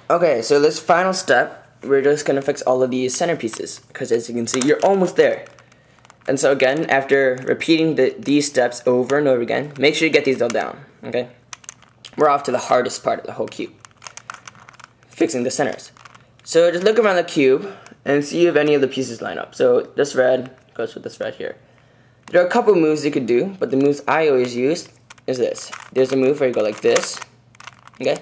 Okay, so this final step, we're just going to fix all of these centerpieces, because as you can see, you're almost there. And so again, after repeating these steps over and over again, make sure you get these all down, okay? We're off to the hardest part of the whole cube, fixing the centers. So just look around the cube and see if any of the pieces line up. So this red goes with this red here. There are a couple moves you could do, but the moves I always use is this. There's a move where you go like this, okay?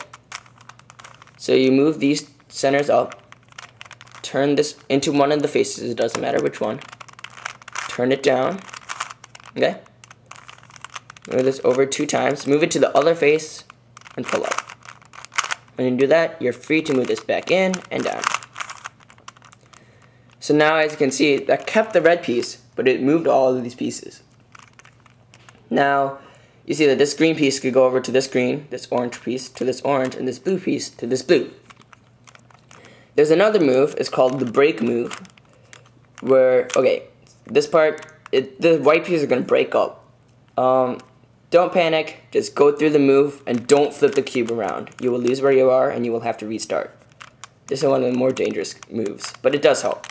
So you move these centers up, turn this into one of the faces, it doesn't matter which one. Turn it down, okay? Move this over 2 times, move it to the other face, and pull up. When you do that, you're free to move this back in and down. So now, as you can see, that kept the red piece, but it moved all of these pieces. Now, you see that this green piece could go over to this green, this orange piece to this orange, and this blue piece to this blue. There's another move, it's called the break move, where, okay, this part, the white pieces are going to break up. Don't panic, just go through the move and don't flip the cube around. You will lose where you are and you will have to restart. This is one of the more dangerous moves, but it does help.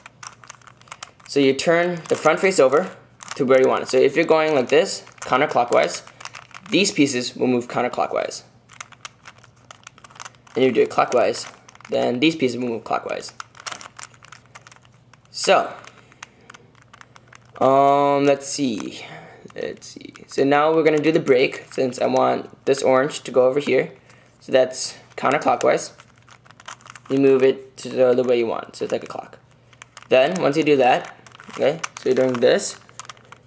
So you turn the front face over to where you want it. So if you're going like this, counterclockwise, these pieces will move counterclockwise. And you do it clockwise, then these pieces will move clockwise. So, let's see. So now we're going to do the break, since I want this orange to go over here. So that's counterclockwise. You move it to the way you want, so it's like a clock. Then, once you do that, okay, so you're doing this,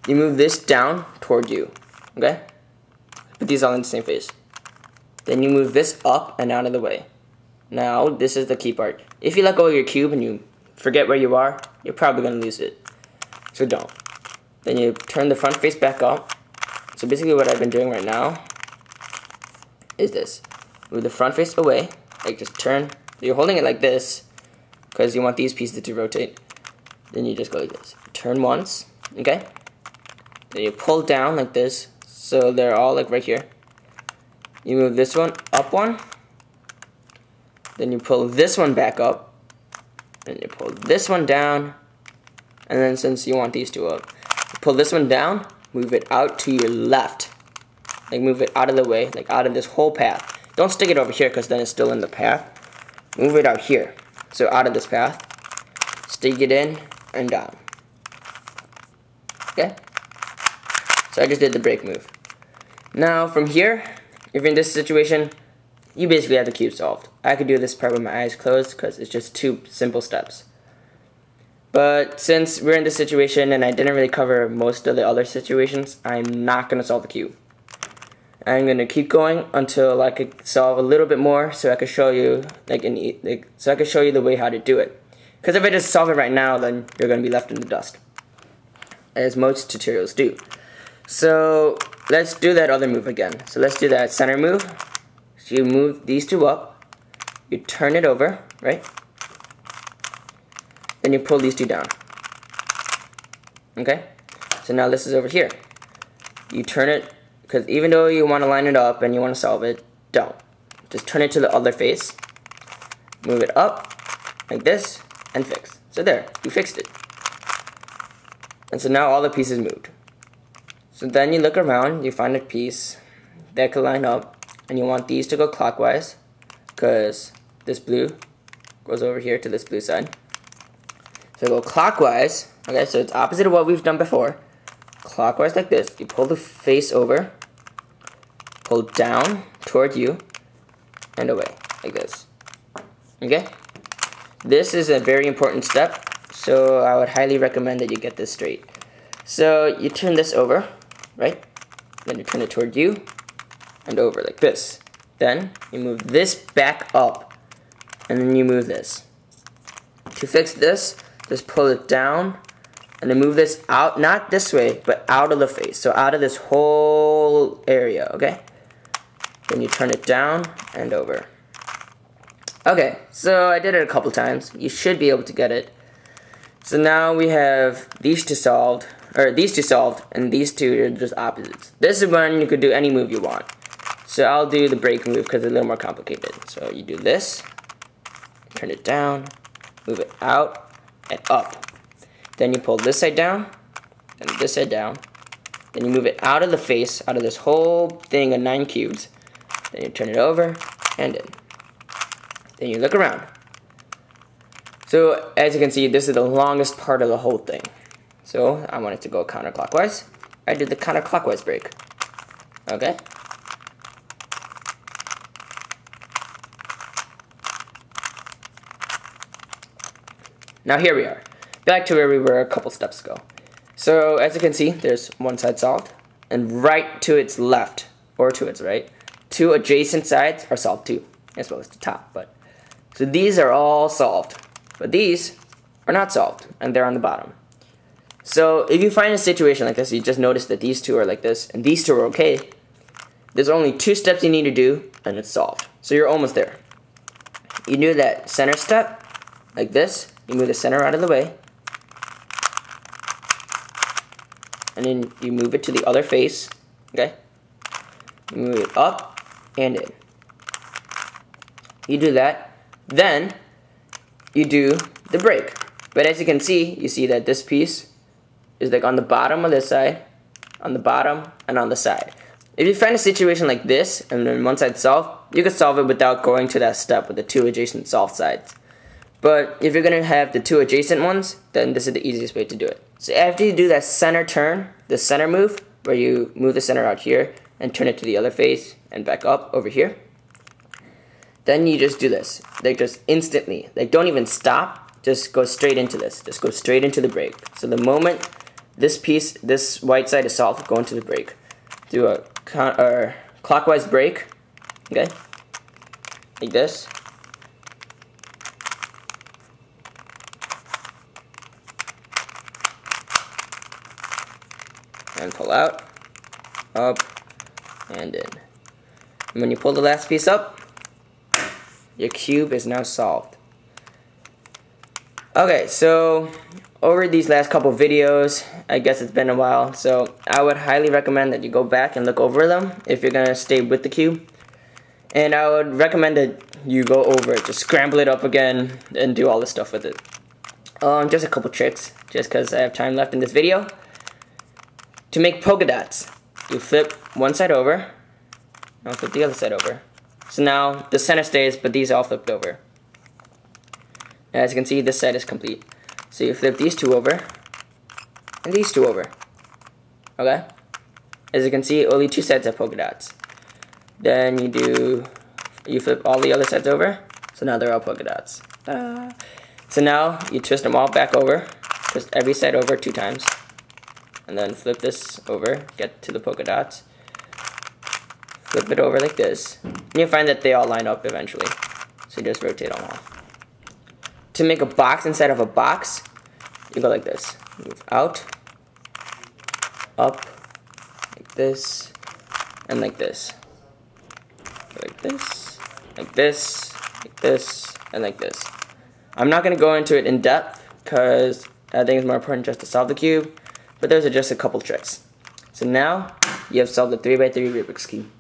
you move this down toward you, okay? Put these all in the same face. Then you move this up and out of the way. Now, this is the key part. If you let go of your cube and you forget where you are, you're probably going to lose it. So don't. Then you turn the front face back up. So basically what I've been doing right now is this. Move the front face away, like just turn. You're holding it like this because you want these pieces to rotate. Then you just go like this. Turn once, okay? Then you pull down like this, so they're all like right here. You move this one up one. Then you pull this one back up. Then you pull this one down. And then since you want these two up, pull this one down, move it out to your left. Like move it out of the way, like out of this whole path. Don't stick it over here because then it's still in the path. Move it out here, so out of this path. Stick it in and down. Okay? So I just did the break move. Now from here, if you're in this situation, you basically have the cube solved. I could do this part with my eyes closed because it's just 2 simple steps. But since we're in this situation and I didn't really cover most of the other situations, I'm not going to solve the cube. I'm going to keep going until I could solve a little bit more, so I could show you the way how to do it. Because if I just solve it right now, then you're going to be left in the dust, as most tutorials do. So let's do that other move again. So let's do that center move. So you move these 2 up, you turn it over, right? Then you pull these 2 down. Okay? So now this is over here. You turn it, because even though you want to line it up and you want to solve it, don't. Just turn it to the other face. Move it up, like this, and fix. So there, you fixed it. And so now all the pieces moved. So then you look around, you find a piece that could line up, and you want these to go clockwise, because this blue goes over here to this blue side. So go clockwise, okay, so it's opposite of what we've done before. Clockwise like this, you pull the face over, pull down toward you, and away, like this. Okay? This is a very important step, so I would highly recommend that you get this straight. So you turn this over, right? Then you turn it toward you, and over like this. Then you move this back up, and then you move this. To fix this, just pull it down, and then move this out, not this way, but out of the face. So out of this whole area, okay? Then you turn it down and over. Okay, so I did it a couple times. You should be able to get it. So now we have these 2 solved, and these 2 are just opposites. This is when you could do any move you want. So I'll do the break move because it's a little more complicated. So you do this, turn it down, move it out, and up. Then you pull this side down, and this side down. Then you move it out of the face, out of this whole thing of 9 cubes. Then you turn it over, and in. Then you look around. So, as you can see, this is the longest part of the whole thing. So, I want it to go counterclockwise. I did the counterclockwise break. Okay? Now here we are. Back to where we were a couple steps ago. So, as you can see, there's one side solved. And right to its left, or to its right, 2 adjacent sides are solved too. As well as the top. So these are all solved. But these are not solved, and they're on the bottom. So if you find a situation like this, you just notice that these 2 are like this, and these 2 are okay, there's only 2 steps you need to do, and it's solved. So you're almost there. You do that center step, like this. You move the center out of the way. And then you move it to the other face, okay? You move it up and in. You do that, then you do the break. But as you can see, you see that this piece is like on the bottom of this side, on the bottom, and on the side. If you find a situation like this, and then one side solved, you can solve it without going to that step with the 2 adjacent solved sides. But if you're going to have the 2 adjacent ones, then this is the easiest way to do it. So after you do that center turn, the center move, where you move the center out here, and turn it to the other face, and back up over here, then you just do this. Like just instantly. Like don't even stop. Just go straight into this. Just go straight into the break. So the moment this piece, this white side is solved, go into the break. Do a clockwise break. Okay? Like this. And pull out, up, and in. And when you pull the last piece up, your cube is now solved. Okay, so over these last couple videos, I guess it's been a while, so I would highly recommend that you go back and look over them if you're going to stay with the cube. And I would recommend that you go over it, just scramble it up again and do all this stuff with it. Just a couple tricks, just because I have time left in this video. To make polka dots, you flip one side over, now flip the other side over. So now the center stays, but these are all flipped over. As you can see, this side is complete. So you flip these 2 over, and these 2 over. Okay? As you can see, only 2 sides have polka dots. Then you flip all the other sides over, so now they're all polka dots. So now you twist them all back over, twist every side over 2 times. And then flip this over, get to the polka dots. Flip it over like this. And you'll find that they all line up eventually. So you just rotate them all. To make a box inside of a box, you go like this. Move out, up, like this, and like this. Like this, like this, like this, and like this. I'm not going to go into it in depth because I think it's more important just to solve the cube. But those are just a couple tricks. So now you have solved the 3x3 Rubik's Cube.